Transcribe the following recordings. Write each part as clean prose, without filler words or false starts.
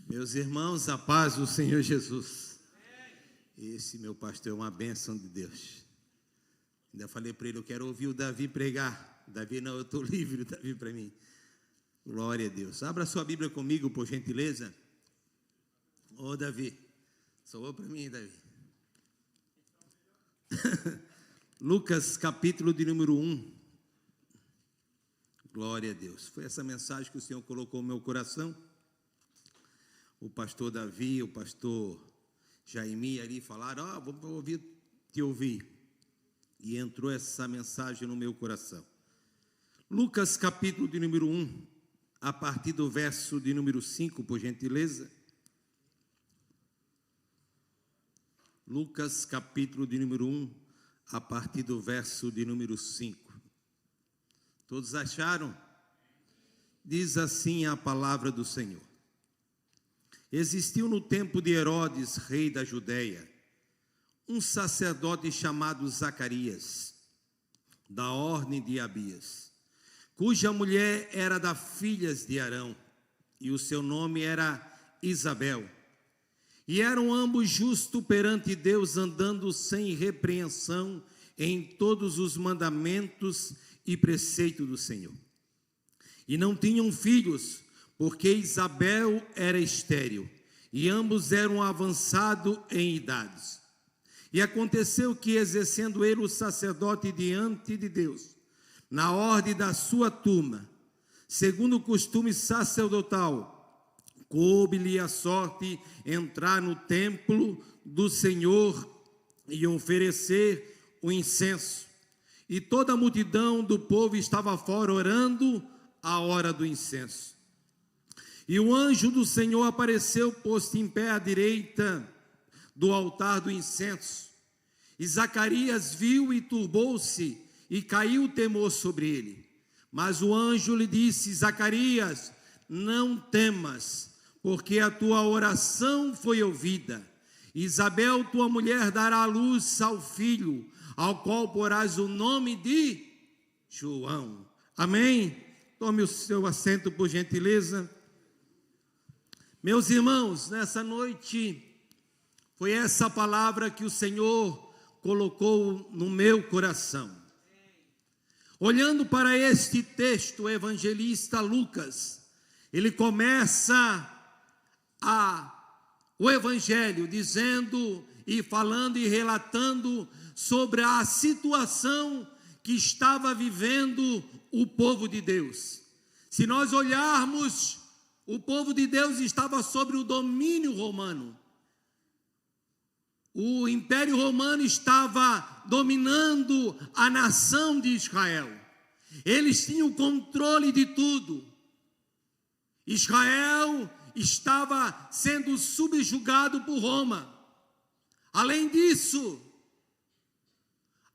Meus irmãos, a paz do Senhor Jesus. Esse meu pastor é uma bênção de Deus. Ainda falei para ele, eu quero ouvir o Davi pregar. Davi não, eu estou livre, Davi para mim. Glória a Deus. Abra sua Bíblia comigo, por gentileza. Ô Davi, soou para mim, Davi. Lucas, capítulo de número 1. Glória a Deus. Foi essa mensagem que o Senhor colocou no meu coração. O pastor Davi, o pastor Jaime ali falaram, vou te ouvir. E entrou essa mensagem no meu coração. Lucas capítulo de número 1, a partir do verso de número 5, por gentileza. Lucas capítulo de número 1, a partir do verso de número 5. Todos acharam? Diz assim a palavra do Senhor. Existiu no tempo de Herodes, rei da Judeia, um sacerdote chamado Zacarias, da ordem de Abias, cuja mulher era das filhas de Arão, e o seu nome era Isabel. E eram ambos justos perante Deus, andando sem repreensão em todos os mandamentos e preceitos do Senhor. E não tinham filhos, porque Isabel era estéril, e ambos eram avançados em idades. E aconteceu que, exercendo ele o sacerdote diante de Deus, na ordem da sua turma, segundo o costume sacerdotal, coube-lhe a sorte entrar no templo do Senhor e oferecer o incenso. E toda a multidão do povo estava fora orando à hora do incenso. E o anjo do Senhor apareceu, posto em pé à direita do altar do incenso. E Zacarias viu e turbou-se, e caiu o temor sobre ele. Mas o anjo lhe disse: Zacarias, não temas, porque a tua oração foi ouvida. Isabel, tua mulher, dará à luz ao filho, ao qual porás o nome de João. Amém? Tome o seu assento, por gentileza. Meus irmãos, nessa noite, foi essa palavra que o Senhor colocou no meu coração. Olhando para este texto, o evangelista Lucas, ele começa o evangelho dizendo e falando e relatando sobre a situação que estava vivendo o povo de Deus. Se nós olharmos, o povo de Deus estava sobre o domínio romano. O Império Romano estava dominando a nação de Israel. Eles tinham controle de tudo. Israel estava sendo subjugado por Roma. Além disso,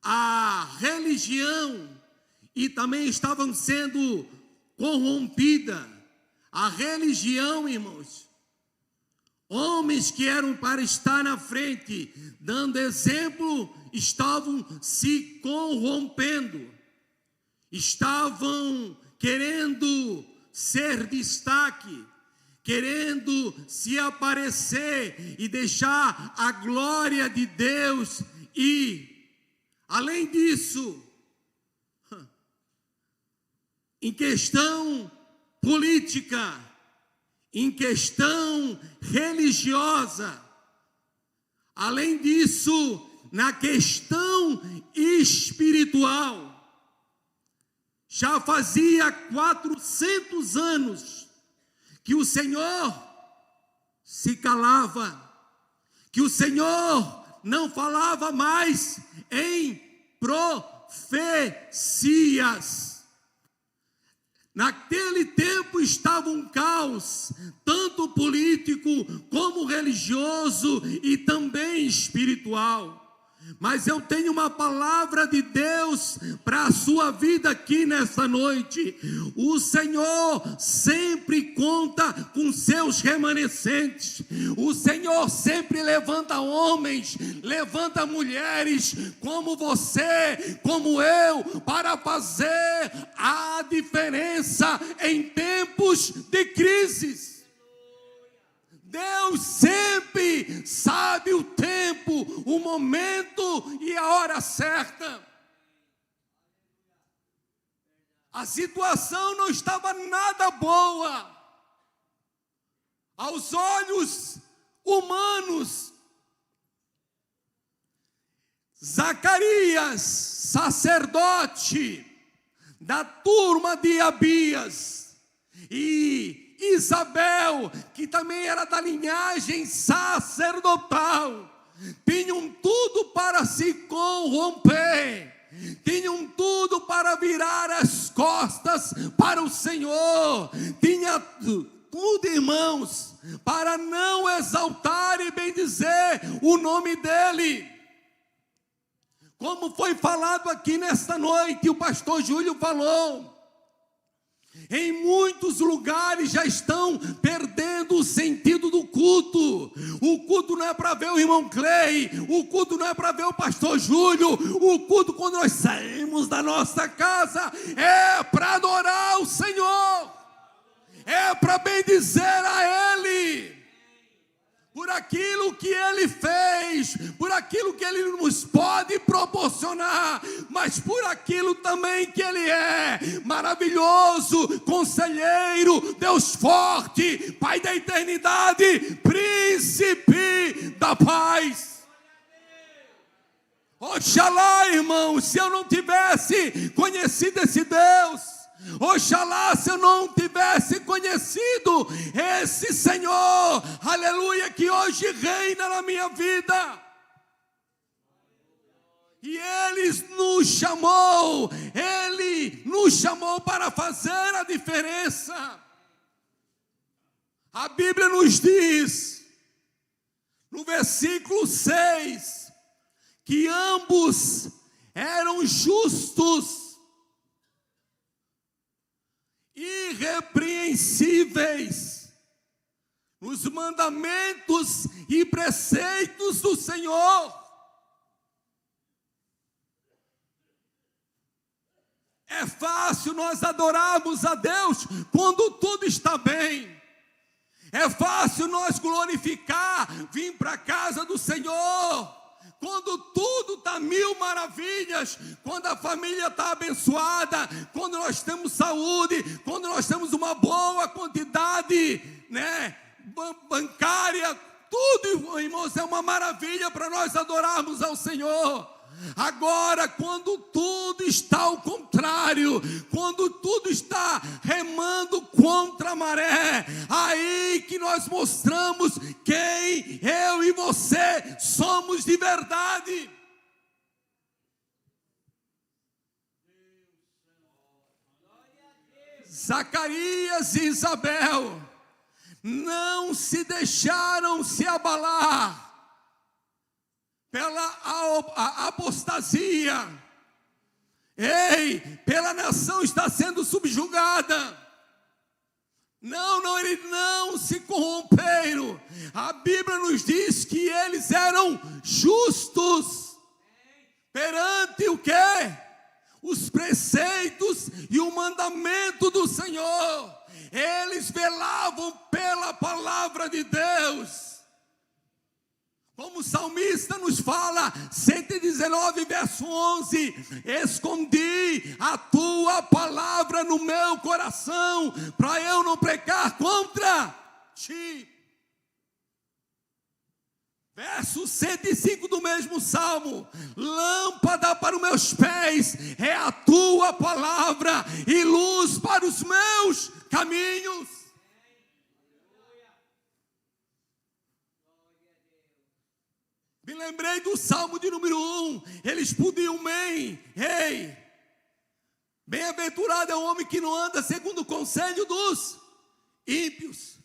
a religião e também estavam sendo corrompida. A religião, irmãos, homens que eram para estar na frente, dando exemplo, estavam se corrompendo, estavam querendo ser destaque, querendo se aparecer e deixar a glória de Deus ir. Além disso, em questão política, em questão religiosa, além disso, na questão espiritual, já fazia 400 anos que o Senhor se calava, que o Senhor não falava mais em profecias. Naquele tempo estava um caos, tanto político como religioso e também espiritual. Mas eu tenho uma palavra de Deus para a sua vida aqui nessa noite. O Senhor sempre conta com seus remanescentes. O Senhor sempre levanta homens, levanta mulheres como você, como eu, para fazer a diferença em tempos de crises. Deus sempre sabe o tempo, o momento e a hora certa. A situação não estava nada boa aos olhos humanos. Zacarias, sacerdote da turma de Abias, e Isabel, que também era da linhagem sacerdotal, tinham tudo para se corromper, tinham tudo para virar as costas para o Senhor, tinha tudo, irmãos, para não exaltar e bendizer o nome dEle. Como foi falado aqui nesta noite, o pastor Júlio falou, em muitos lugares já estão perdendo o sentido do culto. O culto não é para ver o irmão Clay, o culto não é para ver o pastor Júlio, o culto quando nós saímos da nossa casa é para adorar o Senhor, é para bendizer a Ele, por aquilo que Ele fez, por aquilo que Ele nos pode proporcionar, mas por aquilo também que Ele é, maravilhoso, conselheiro, Deus forte, Pai da eternidade, príncipe da paz. Oxalá, irmãos, se eu não tivesse conhecido esse Deus, oxalá se eu não tivesse conhecido esse Senhor, aleluia, que hoje reina na minha vida. E Ele nos chamou para fazer a diferença. A Bíblia nos diz, no versículo 6, que ambos eram justos, irrepreensíveis nos mandamentos e preceitos do Senhor. É fácil nós adorarmos a Deus quando tudo está bem. É fácil nós glorificar, vir para a casa do Senhor quando tudo está mil maravilhas, quando a família está abençoada, quando nós temos saúde, quando nós temos uma boa quantidade, bancária, tudo, irmãos, é uma maravilha para nós adorarmos ao Senhor. Agora, quando tudo está ao contrário, quando tudo está remando contra a maré, aí que nós mostramos quem eu e você somos de verdade. Zacarias e Isabel não se deixaram se abalar pela apostasia. Ei, pela nação está sendo subjugada. Não, eles não se corromperam. A Bíblia nos diz que eles eram justos perante o quê? Os preceitos e o mandamento do Senhor. Eles velavam pela palavra de Deus. Como o salmista nos fala, 119 verso 11, escondi a tua palavra no meu coração, para eu não pecar contra ti. Verso 105 do mesmo salmo, lâmpada para os meus pés é a tua palavra e luz para os meus caminhos. Me lembrei do Salmo de número 1. Eles podiam bem-aventurado é o homem que não anda segundo o conselho dos ímpios,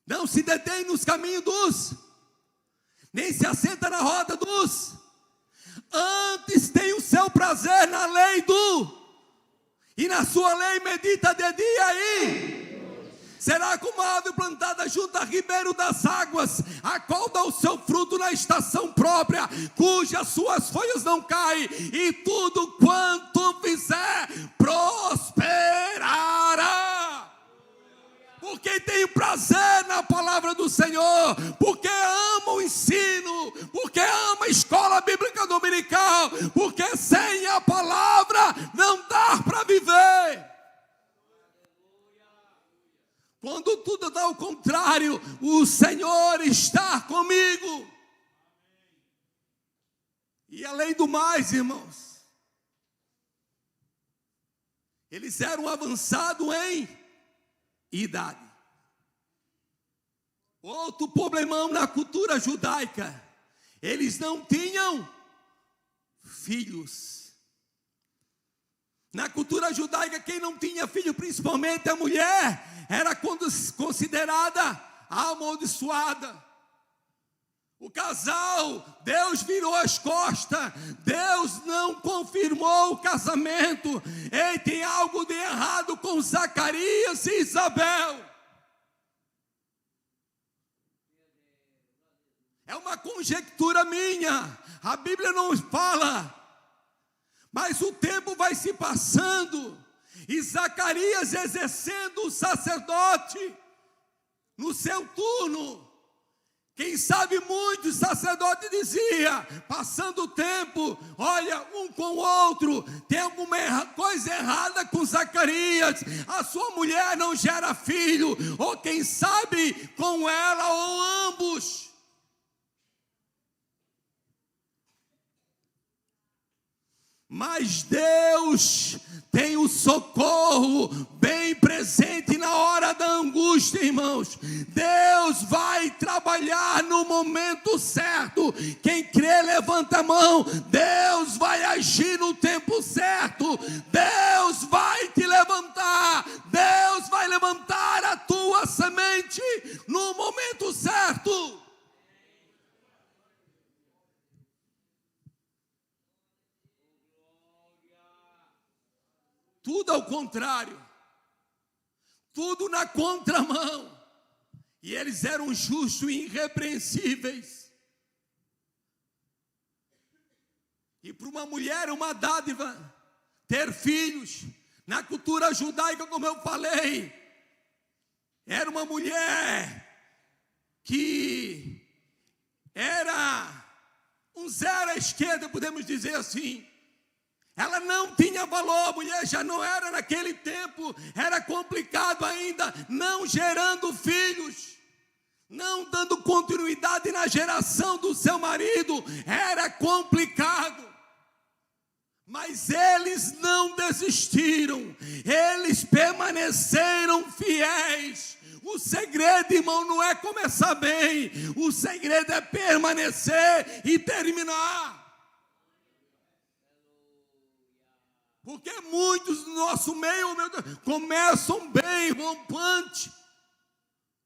não se detém nos caminhos dos, nem se assenta na roda dos, antes tem o seu prazer na lei e na sua lei medita de dia e será como a árvore plantada junto a ribeiro das águas, a qual dá o seu fruto na estação própria, cujas suas folhas não caem, e tudo quanto fizer prosperará. Porque tem prazer na palavra do do Senhor, porque ama o ensino, porque ama a escola bíblica dominical, porque sem a palavra não dá para viver. Quando tudo dá ao contrário, o Senhor está comigo. E além do mais, irmãos, eles eram avançados em idade. Outro problemão na cultura judaica, eles não tinham filhos. Na cultura judaica, quem não tinha filho, principalmente a mulher, era considerada amaldiçoada. O casal, Deus virou as costas, Deus não confirmou o casamento. Ei, tem algo de errado com Zacarias e Isabel. É uma conjectura minha, a Bíblia não fala, mas o tempo vai se passando, e Zacarias exercendo o sacerdote no seu turno. Quem sabe muitos sacerdotes dizia, passando o tempo, olha, um com o outro, tem alguma coisa errada com Zacarias, a sua mulher não gera filho, ou quem sabe com ela ou ambos. Mas Deus tem o socorro bem presente na hora da angústia, irmãos. Deus vai trabalhar no momento certo. Quem crê, levanta a mão. Deus vai agir no tempo certo. Deus vai te levantar. Deus vai levantar a tua semente no momento certo. Tudo ao contrário, tudo na contramão, e eles eram justos e irrepreensíveis. E para uma mulher uma dádiva ter filhos. Na cultura judaica, como eu falei, era uma mulher que era um zero à esquerda, podemos dizer assim. Ela não tinha valor, a mulher já não era naquele tempo, era complicado ainda, não gerando filhos, não dando continuidade na geração do seu marido, era complicado. Mas eles não desistiram, eles permaneceram fiéis. O segredo, irmão, não é começar bem, o segredo é permanecer e terminar. Porque muitos do nosso meio, meu Deus, começam bem, rompante,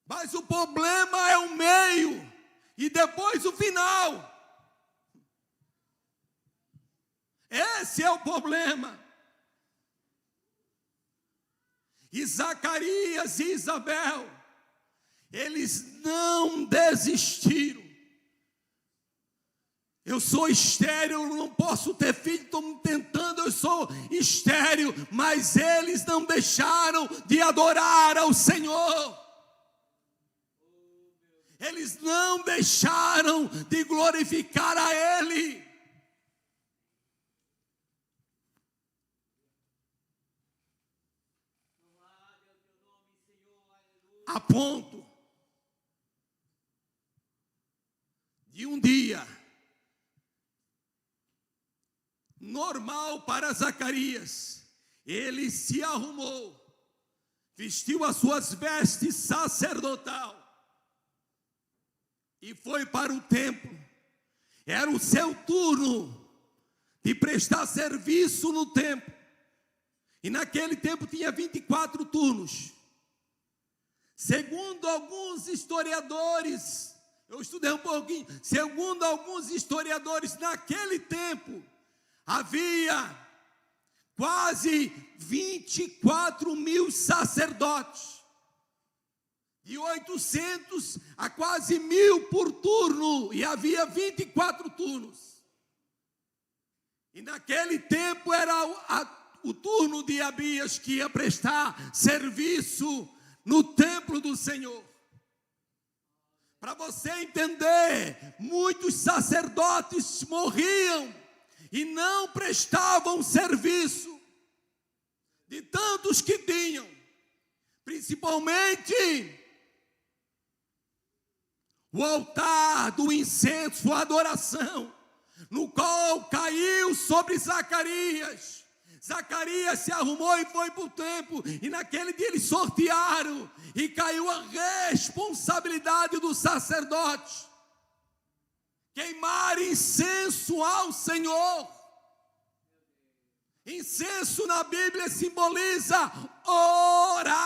mas o problema é o meio e depois o final. Esse é o problema. E Zacarias e Isabel, eles não desistiram. Eu sou estéril, eu não posso ter filho, estou tentando, eu sou estéril, mas eles não deixaram de adorar ao Senhor. Eles não deixaram de glorificar a Ele. A ponto de um dia normal para Zacarias, ele se arrumou, vestiu as suas vestes sacerdotal e foi para o templo. Era o seu turno de prestar serviço no templo. E naquele tempo tinha 24 turnos. Segundo alguns historiadores, eu estudei um pouquinho, segundo alguns historiadores, naquele tempo havia quase 24 mil sacerdotes, de 800 a quase 1000 por turno, e havia 24 turnos. E naquele tempo era o turno de Abias, que ia prestar serviço no templo do Senhor. Para você entender, muitos sacerdotes morriam e não prestavam serviço, de tantos que tinham, principalmente o altar do incenso, a adoração, no qual caiu sobre Zacarias. Zacarias se arrumou e foi para o templo, e naquele dia eles sortearam, e caiu a responsabilidade do sacerdote, queimar incenso ao Senhor. Incenso na Bíblia simboliza oração.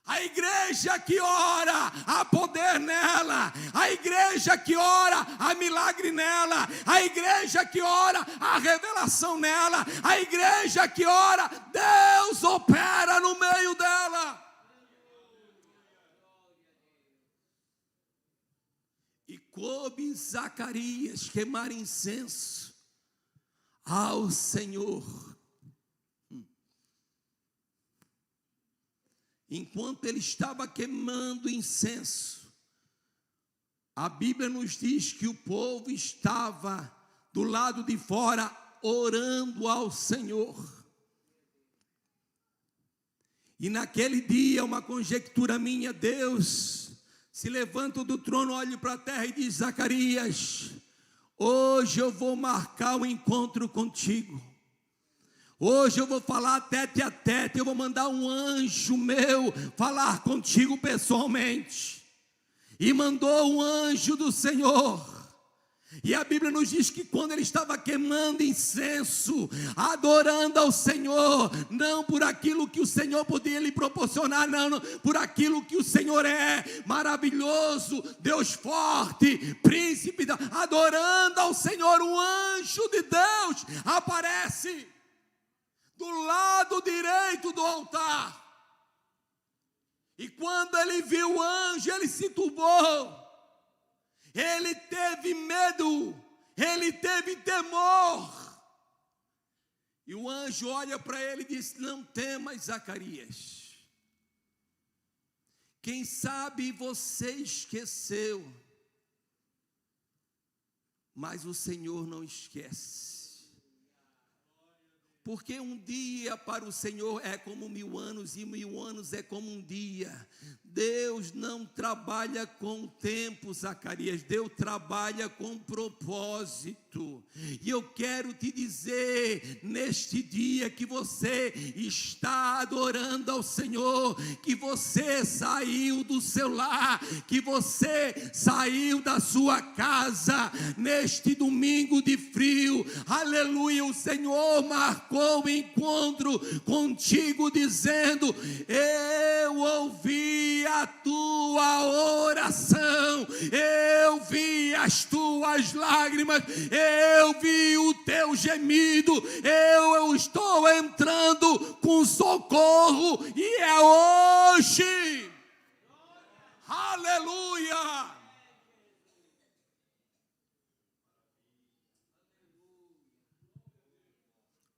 A igreja que ora, há poder nela. A igreja que ora, há milagre nela. A igreja que ora, há revelação nela. A igreja que ora, Deus opera no meio dela. E coube Zacarias queimar incenso ao Senhor. Enquanto ele estava queimando incenso, a Bíblia nos diz que o povo estava do lado de fora orando ao Senhor. E naquele dia, uma conjectura minha, Deus se levanta do trono, olha para a terra e diz: Zacarias, hoje eu vou marcar um encontro contigo. Hoje eu vou falar tete a tete, eu vou mandar um anjo meu falar contigo pessoalmente. E mandou um anjo do Senhor. E a Bíblia nos diz que quando ele estava queimando incenso, adorando ao Senhor, não por aquilo que o Senhor podia lhe proporcionar, não, por aquilo que o Senhor é, maravilhoso, Deus forte, príncipe, adorando ao Senhor, um anjo de Deus aparece do lado direito do altar. E quando ele viu o anjo, ele se turbou. Ele teve medo, ele teve temor. E o anjo olha para ele e diz: não temas, Zacarias. Quem sabe você esqueceu, mas o Senhor não esquece. Porque um dia para o Senhor é como 1000 anos, e 1000 anos é como um dia. Deus não trabalha com tempo, Zacarias, Deus trabalha com propósito. E eu quero te dizer, neste dia que você está adorando ao Senhor, que você saiu do seu lar, que você saiu da sua casa, neste domingo de frio, aleluia, o Senhor marcou o encontro contigo, dizendo: eu ouvi a tua oração, eu vi as tuas lágrimas, eu vi o teu gemido, eu estou entrando com socorro, e é hoje. Aleluia.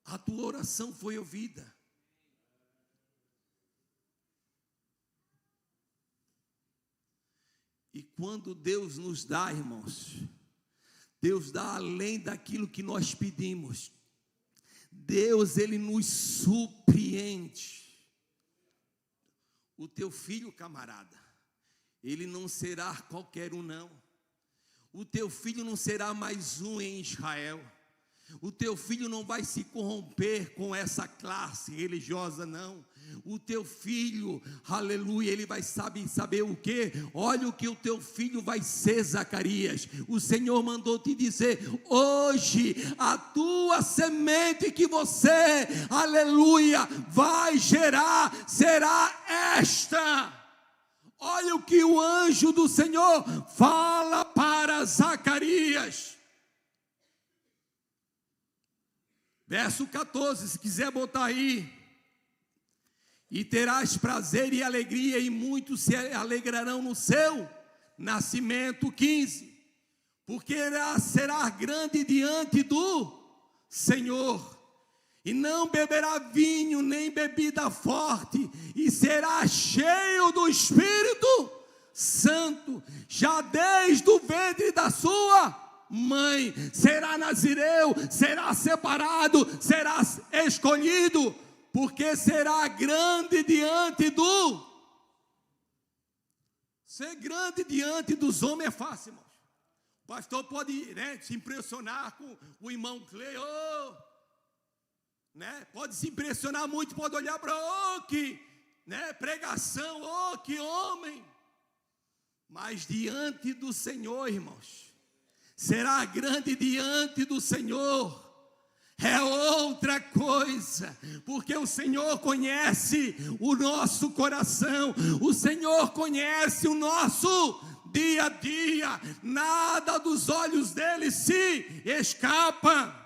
A tua oração foi ouvida. E quando Deus nos dá, irmãos, Deus dá além daquilo que nós pedimos. Deus, Ele nos surpreende. O teu filho, camarada, ele não será qualquer um, não. O teu filho não será mais um em Israel. O teu filho não vai se corromper com essa classe religiosa, não. O teu filho, aleluia, ele vai saber o quê? Olha o que o teu filho vai ser, Zacarias. O Senhor mandou te dizer: hoje a tua semente que você, aleluia, vai gerar, será esta. Olha o que o anjo do Senhor fala para Zacarias. Verso 14, se quiser botar aí. E terás prazer e alegria, e muitos se alegrarão no seu nascimento. 15, porque será grande diante do Senhor, e não beberá vinho nem bebida forte, e será cheio do Espírito Santo, já desde o ventre da sua mãe. Será nazireu, será separado, será escolhido, porque será grande diante do... Ser grande diante dos homens é fácil, irmãos. O pastor pode, se impressionar com o irmão Cleo, pode se impressionar muito, pode olhar para, que pregação, que homem. Mas diante do Senhor, irmãos, será grande diante do Senhor. É outra coisa, porque o Senhor conhece o nosso coração, o Senhor conhece o nosso dia a dia, nada dos olhos dele se escapa.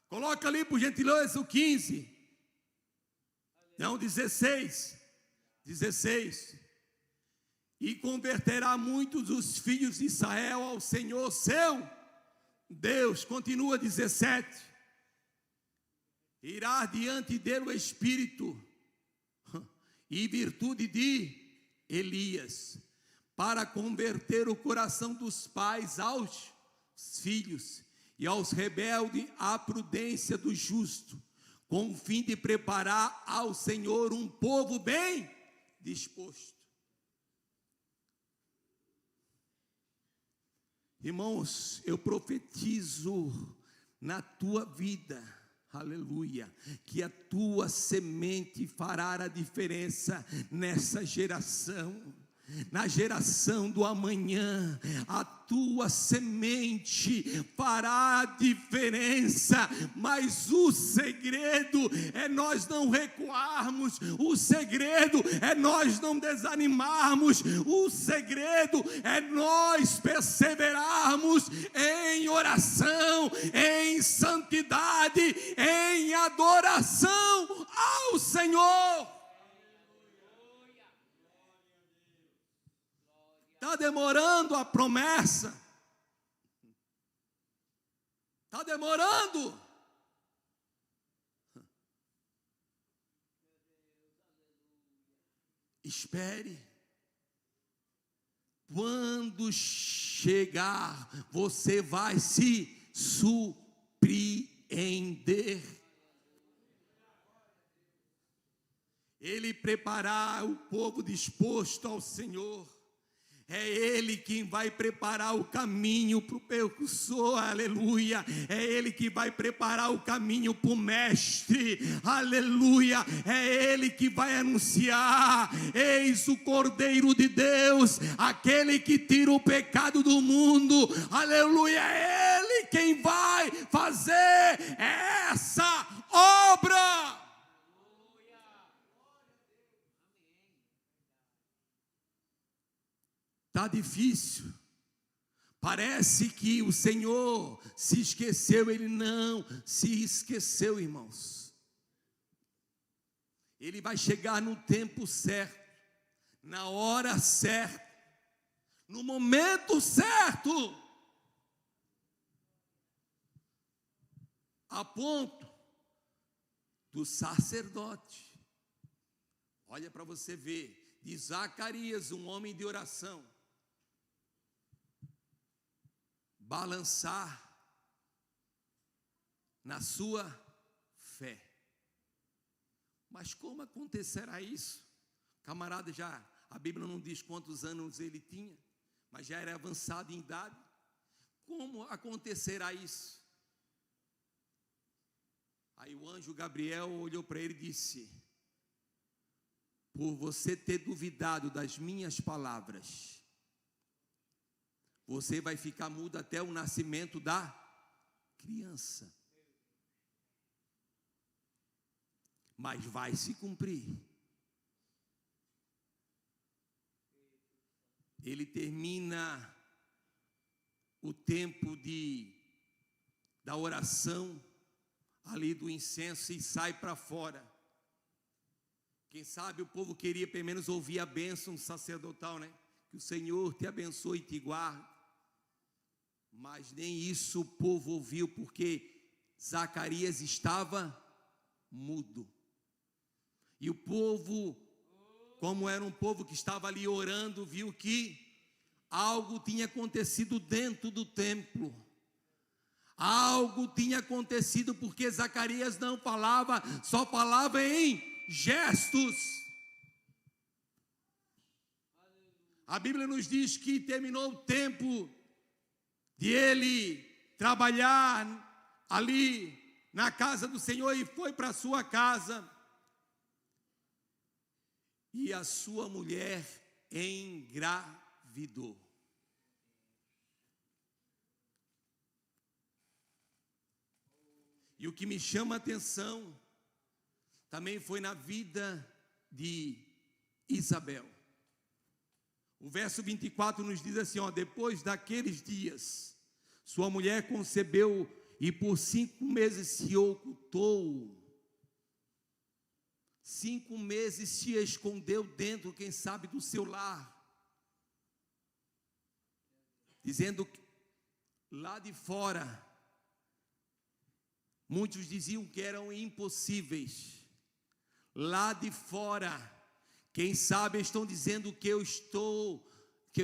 Coloca ali por gentileza o 15, não, 16, e converterá muitos dos filhos de Israel ao Senhor seu Deus. Continua 17, irá diante dele o Espírito e virtude de Elias, para converter o coração dos pais aos filhos, e aos rebeldes à prudência do justo, com o fim de preparar ao Senhor um povo bem disposto. Irmãos, eu profetizo na tua vida, aleluia, que a tua semente fará a diferença nessa geração. Na geração do amanhã, a tua semente fará a diferença, mas o segredo é nós não recuarmos, o segredo é nós não desanimarmos, o segredo é nós perseverarmos em oração, em santidade, em adoração ao Senhor. Está demorando a promessa, está demorando. Espere, quando chegar, você vai se surpreender. Ele preparar o povo disposto ao Senhor. É Ele quem vai preparar o caminho para o percussor, aleluia. É Ele que vai preparar o caminho para o mestre, aleluia. É Ele que vai anunciar: eis o Cordeiro de Deus, aquele que tira o pecado do mundo, aleluia. É Ele quem vai fazer essa obra. Está difícil, parece que o Senhor se esqueceu. Ele não se esqueceu, irmãos. Ele vai chegar no tempo certo, na hora certa, no momento certo, a ponto do sacerdote, olha para você ver, de Zacarias, um homem de oração, balançar na sua fé. Mas como acontecerá isso? Camarada, a Bíblia não diz quantos anos ele tinha, mas já era avançado em idade. Como acontecerá isso? Aí o anjo Gabriel olhou para ele e disse: por você ter duvidado das minhas palavras, você vai ficar mudo até o nascimento da criança. Mas vai se cumprir. Ele termina o tempo da oração, ali do incenso, e sai para fora. Quem sabe o povo queria pelo menos ouvir a bênção sacerdotal, que o Senhor te abençoe e te guarde. Mas nem isso o povo ouviu, porque Zacarias estava mudo. E o povo, como era um povo que estava ali orando, viu que algo tinha acontecido dentro do templo. Algo tinha acontecido, porque Zacarias não falava, só falava em gestos. A Bíblia nos diz que terminou o tempo de ele trabalhar ali na casa do Senhor e foi para a sua casa. E a sua mulher engravidou. E o que me chama a atenção também foi na vida de Isabel. O verso 24 nos diz assim, depois daqueles dias, sua mulher concebeu e por 5 meses se ocultou. 5 meses se escondeu dentro, quem sabe, do seu lar. Dizendo que lá de fora, muitos diziam que eram impossíveis. Lá de fora, quem sabe estão dizendo que eu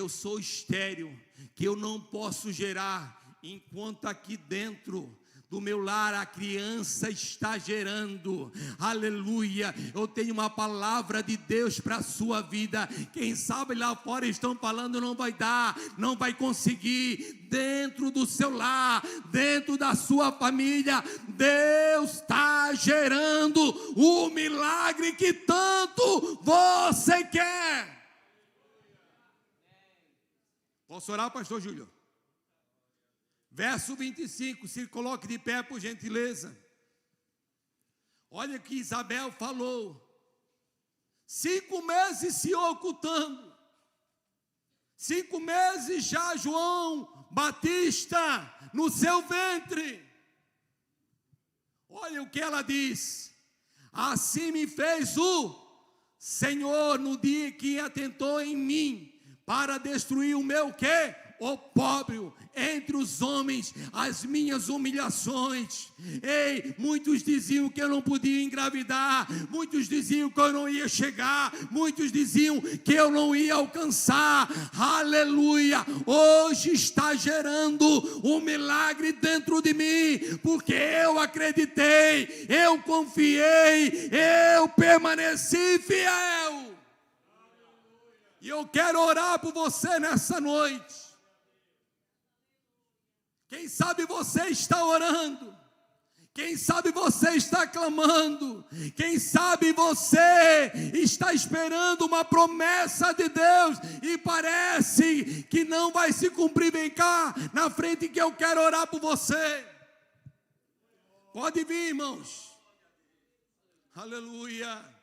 sou estéril, que eu não posso gerar, enquanto aqui dentro do meu lar a criança está gerando. Aleluia. Eu tenho uma palavra de Deus para a sua vida. Quem sabe lá fora estão falando, não vai dar, não vai conseguir. Dentro do seu lar, dentro da sua família, Deus está gerando o milagre que tanto você quer. Posso orar, pastor Júlio? Verso 25, se coloque de pé, por gentileza. Olha o que Isabel falou. 5 meses se ocultando. 5 meses já João Batista no seu ventre. Olha o que ela diz. Assim me fez o Senhor no dia que atentou em mim para destruir o meu quê? Opróbrio entre os homens, as minhas humilhações. Ei, muitos diziam que eu não podia engravidar, muitos diziam que eu não ia chegar, muitos diziam que eu não ia alcançar. Aleluia, hoje está gerando um milagre dentro de mim, porque eu acreditei, eu confiei, eu permaneci fiel. E eu quero orar por você nessa noite. Quem sabe você está orando, quem sabe você está clamando, quem sabe você está esperando uma promessa de Deus e parece que não vai se cumprir. Vem cá na frente que eu quero orar por você. Pode vir, irmãos. Aleluia.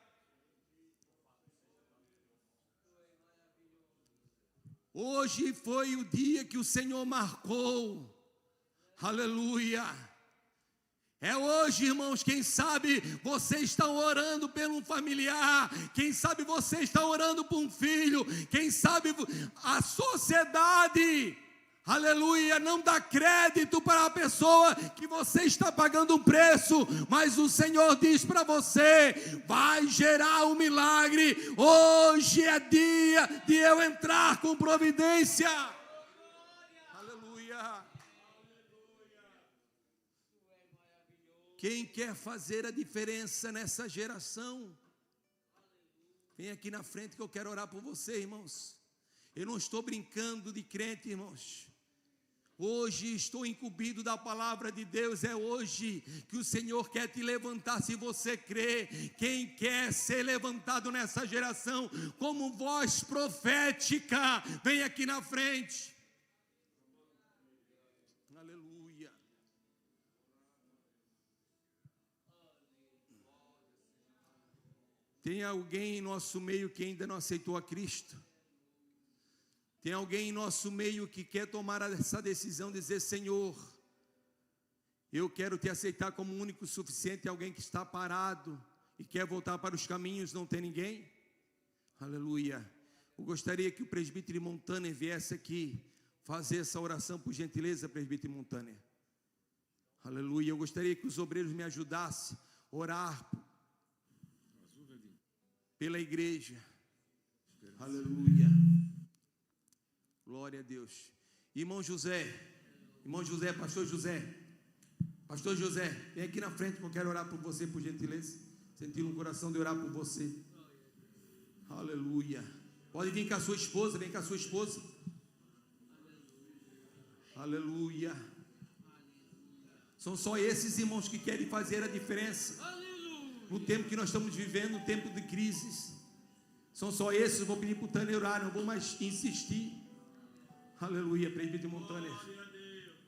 Hoje foi o dia que o Senhor marcou. Aleluia. É hoje, irmãos. Quem sabe você está orando por um familiar, quem sabe você está orando por um filho, quem sabe a sociedade, aleluia, não dá crédito para a pessoa que você está pagando um preço, mas o Senhor diz para você, vai gerar um milagre. Hoje é dia de eu entrar com providência. Aleluia. Quem quer fazer a diferença nessa geração, vem aqui na frente que eu quero orar por você, irmãos. Eu não estou brincando de crente, irmãos. Hoje estou incumbido da palavra de Deus. É hoje que o Senhor quer te levantar, se você crê. Quem quer ser levantado nessa geração como voz profética, vem aqui na frente. Aleluia. Tem alguém em nosso meio que ainda não aceitou a Cristo? Tem alguém em nosso meio que quer tomar essa decisão, dizer, Senhor, eu quero te aceitar como único e suficiente. Alguém que está parado e quer voltar para os caminhos, não tem ninguém? Aleluia. Eu gostaria que o presbítero Montaner viesse aqui fazer essa oração, por gentileza, presbítero Montaner. Aleluia. Eu gostaria que os obreiros me ajudassem. orar pela igreja. Aleluia. Glória a Deus. Irmão José, pastor José, vem aqui na frente que eu quero orar por você, por gentileza. Sentir no coração de orar por você. Aleluia. Pode vir com a sua esposa, vem com a sua esposa. Aleluia. São só esses irmãos que querem fazer a diferença. No tempo que nós estamos vivendo, no tempo de crises. São só esses. Eu vou pedir para o Tânia orar, não vou mais insistir. Aleluia, presbítero Montânia.